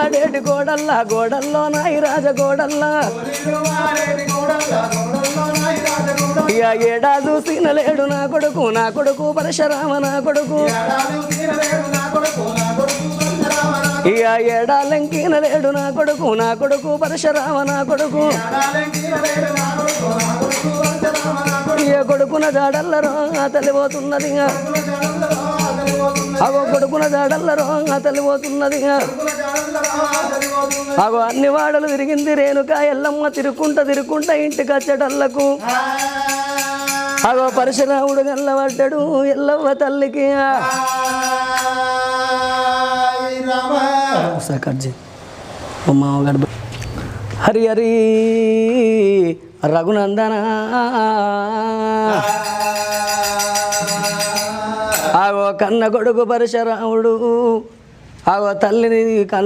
వాడేటి గోడల్లా గోడల్లో నాయి రాజ గోడల్లా ఇక ఏడా చూసిన లేడు నా కొడుకు పరశురామ నా కొడుకు ఇక ఏడాలంకిన లేడు నా కొడుకు పరశురామ నా కొడుకు ఇక కొడుకున జాడల్లరో తల్లిపోతున్నది అగో కొడుకున జాడల్లరో తల్లిపోతున్నది అగో అన్ని వాడలు తిరిగింది రేణుక ఎల్లమ్మ తిరుక్కుంటా ఇంటికి వచ్చేటల్లకు అగో పరశురాముడు గల్లబడ్డాడు ఎల్లవ్వ తల్లికి హరి హరి రఘునందన ఆగో కన్న కొడుకు పరశురాముడు ఆగో తల్లిని